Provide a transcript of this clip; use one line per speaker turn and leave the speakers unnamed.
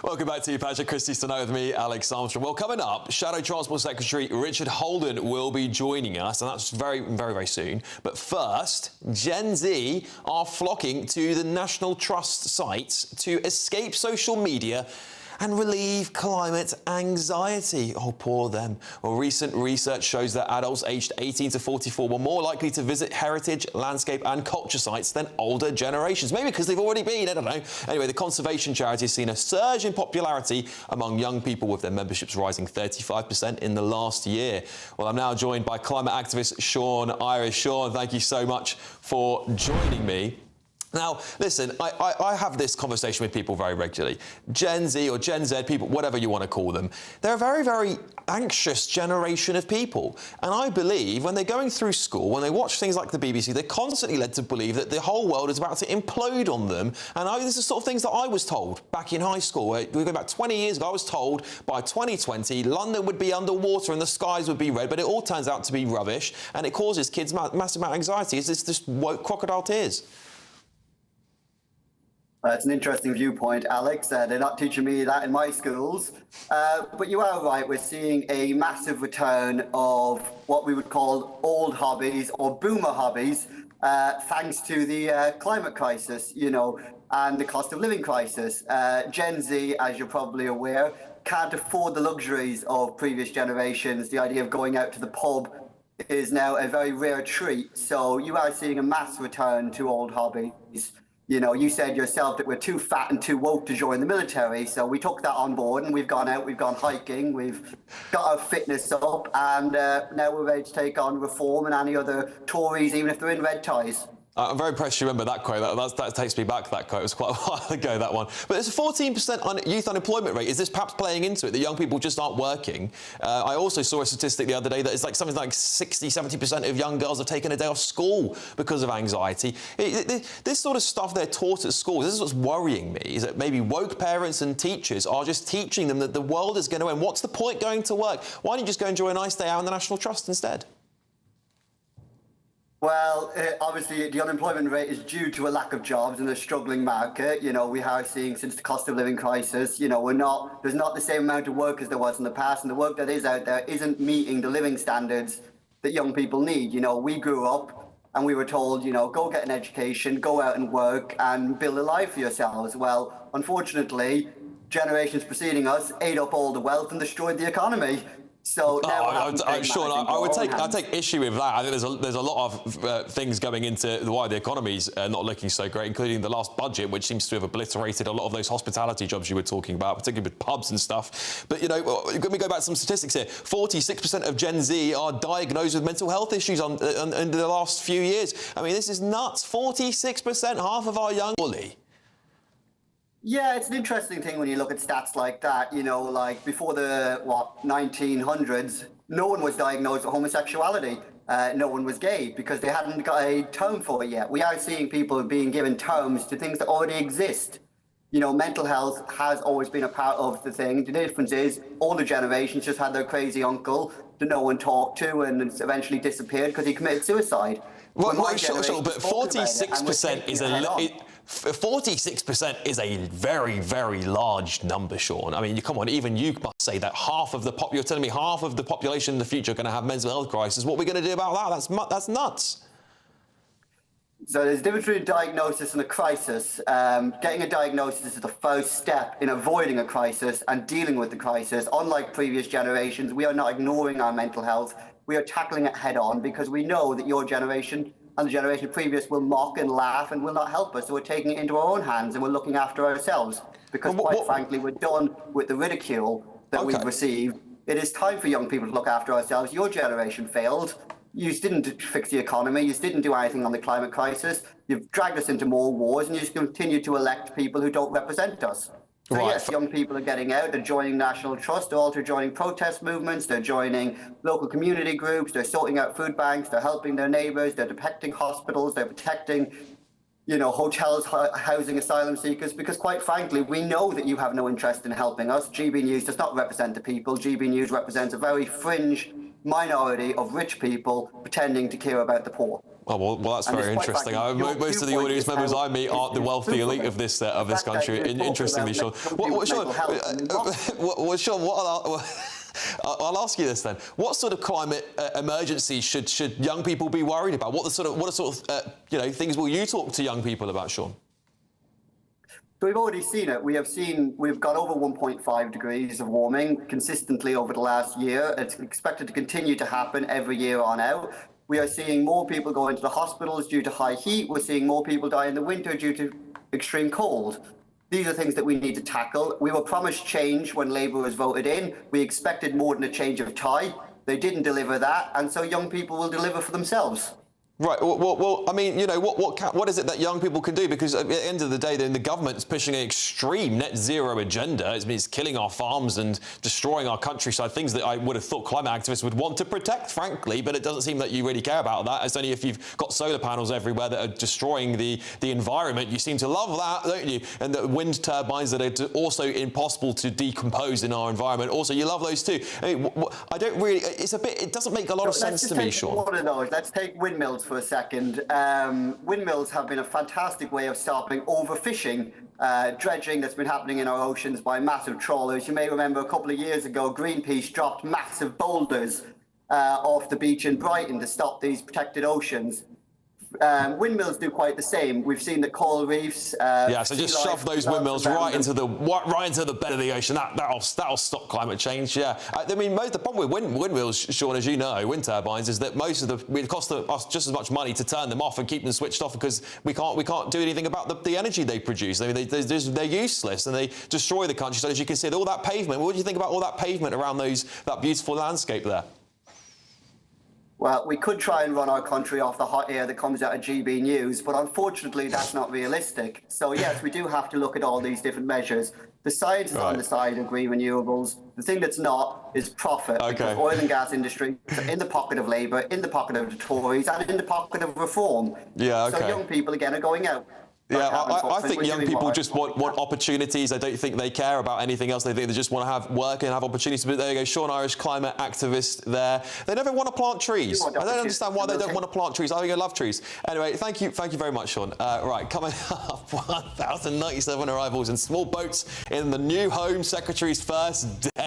Welcome back to you, Patrick Christie's tonight with me, Alex Armstrong. Well, coming up, Shadow Transport Secretary Richard Holden will be joining us, and that's very, very, very soon. But first, Gen Z are flocking to the National Trust sites to escape social media and relieve climate anxiety. Oh, poor them. Well, recent research shows that adults aged 18 to 44 were more likely to visit heritage, landscape and culture sites than older generations. Maybe because they've already been, I don't know. Anyway, the conservation charity has seen a surge in popularity among young people, with their memberships rising 35% in the last year. Well, I'm now joined by climate activist Sean Irish. Sean, thank you so much for joining me. Now, listen, I have this conversation with people very regularly. Gen Z or Gen Z people, whatever you want to call them, they're a very, very anxious generation of people. And I believe when they're going through school, when they watch things like the BBC, they're constantly led to believe that the whole world is about to implode on them. And this is the sort of things that I was told back in high school. We're going back 20 years ago, I was told by 2020, London would be underwater and the skies would be red, but it all turns out to be rubbish. And it causes kids massive amount of anxiety. It's just crocodile tears.
That's an interesting viewpoint, Alex. They're not teaching me that in my schools. But you are right, we're seeing a massive return of what we would call old hobbies or boomer hobbies, thanks to the climate crisis, and the cost of living crisis. Gen Z, as you're probably aware, can't afford the luxuries of previous generations. The idea of going out to the pub is now a very rare treat. So you are seeing a mass return to old hobbies. You said yourself that we're too fat and too woke to join the military, so we took that on board and we've gone out, we've gone hiking, we've got our fitness up, and now we're ready to take on reform and any other Tories, even if they're in red ties.
I'm very impressed you remember that quote. That takes me back, that quote. It was quite a while ago, that one. But there's a 14% youth unemployment rate. Is this perhaps playing into it, that young people just aren't working? I also saw a statistic the other day that it's like something like 60-70% of young girls have taken a day off school because of anxiety. This sort of stuff they're taught at schools, this is what's worrying me, is that maybe woke parents and teachers are just teaching them that the world is going to end. What's the point going to work? Why don't you just go enjoy a nice day out in the National Trust instead?
Well, obviously, the unemployment rate is due to a lack of jobs in a struggling market. We are seeing since the cost of living crisis, there's not the same amount of work as there was in the past, and the work that is out there isn't meeting the living standards that young people need. We grew up and we were told, go get an education, go out and work and build a life for yourselves. Well, unfortunately, generations preceding us ate up all the wealth and destroyed the economy. So
Sean, I'd take issue with that. I think there's a lot of things going into why the economy's not looking so great, including the last budget, which seems to have obliterated a lot of those hospitality jobs you were talking about, particularly with pubs and stuff. But, let me go back to some statistics here. 46% of Gen Z are diagnosed with mental health issues in the last few years. I mean, this is nuts. 46%, half of our young...
Yeah, it's an interesting thing when you look at stats like that. Like before the 1900s, no one was diagnosed with homosexuality. No one was gay because they hadn't got a term for it yet. We are seeing people being given terms to things that already exist. Mental health has always been a part of the thing. The difference is older generations just had their crazy uncle that no one talked to and eventually disappeared because he committed suicide.
Well, sure, but 46% is 46% is a very, very large number, Sean. I mean, come on, even you must say that you're telling me half of the population in the future are going to have mental health crisis. What are we going to do about that? That's nuts.
So there's a difference between a diagnosis and a crisis. Getting a diagnosis is the first step in avoiding a crisis and dealing with the crisis. Unlike previous generations, we are not ignoring our mental health. We are tackling it head on because we know that your generation and the generation previous will mock and laugh and will not help us. So we're taking it into our own hands and we're looking after ourselves because quite frankly, we're done with the ridicule that we've received. It is time for young people to look after ourselves. Your generation failed. You didn't fix the economy. You didn't do anything on the climate crisis. You've dragged us into more wars and you just continue to elect people who don't represent us. So yes, young people are getting out, they're joining National Trust, they're also joining protest movements, they're joining local community groups, they're sorting out food banks, they're helping their neighbours, they're protecting hospitals, they're protecting, hotels, housing asylum seekers, because quite frankly, we know that you have no interest in helping us. GB News does not represent the people. GB News represents a very fringe minority of rich people pretending to care about the poor.
Oh, well, that's
And
very
it's quite
interesting.
frankly, your
Most of the
viewpoint
audience
is
members
how
I meet aren't the
it's
wealthy elite
improvement.
of this
The fact that
country.
you're talking
Interestingly,
about
Sean.
mental health and
Sean, I'll ask you this then. What sort of climate emergency should young people be worried about? What are sort of things will you talk to young people about, Sean?
So we've already seen it. We've got over 1.5 degrees of warming consistently over the last year. It's expected to continue to happen every year on out. We are seeing more people go into the hospitals due to high heat. We're seeing more people die in the winter due to extreme cold. These are things that we need to tackle. We were promised change when Labour was voted in. We expected more than a change of tide. They didn't deliver that, and so young people will deliver for themselves.
Right. Well, I mean, what is it that young people can do? Because at the end of the day, the government's pushing an extreme net zero agenda. It's killing our farms and destroying our countryside, things that I would have thought climate activists would want to protect, frankly, but it doesn't seem that you really care about that. It's only if you've got solar panels everywhere that are destroying the environment. You seem to love that, don't you? And the wind turbines that are also impossible to decompose in our environment. Also, you love those too. I mean, I don't really, it doesn't make a lot of sense to me, Sean.
One of those. Let's take windmills for a second. Windmills have been a fantastic way of stopping overfishing, dredging that's been happening in our oceans by massive trawlers. You may remember a couple of years ago, Greenpeace dropped massive boulders off the beach in Brighton to stop these protected oceans. Windmills do quite the same. We've seen the coral reefs.
So just shove those windmills right into the bed of the ocean. That'll stop climate change. Yeah, I mean, the problem with windmills, Sean, as you know, wind turbines, is that it costs us just as much money to turn them off and keep them switched off because we can't do anything about the energy they produce. I mean, they're useless and they destroy the countryside. As you can see, all that pavement. What do you think about all that pavement around that beautiful landscape there?
Well, we could try and run our country off the hot air that comes out of GB News, but unfortunately that's not realistic. So yes, we do have to look at all these different measures. The science is on the side of green renewables. The thing that's not is profit.
Okay.
Because oil and gas industry is in the pocket of Labour, in the pocket of the Tories, and in the pocket of Reform.
Yeah, okay.
So young people, again, are going out.
Yeah, I think young people just want opportunities. I don't think they care about anything else. They think they just want to have work and have opportunities. But there you go, Sean Irish, climate activist there. They never want to plant trees. I don't understand why they don't want to plant trees. I think I love trees. Anyway, thank you very much, Sean. Right, coming up, 1,097 arrivals in small boats in the new Home Secretary's first day.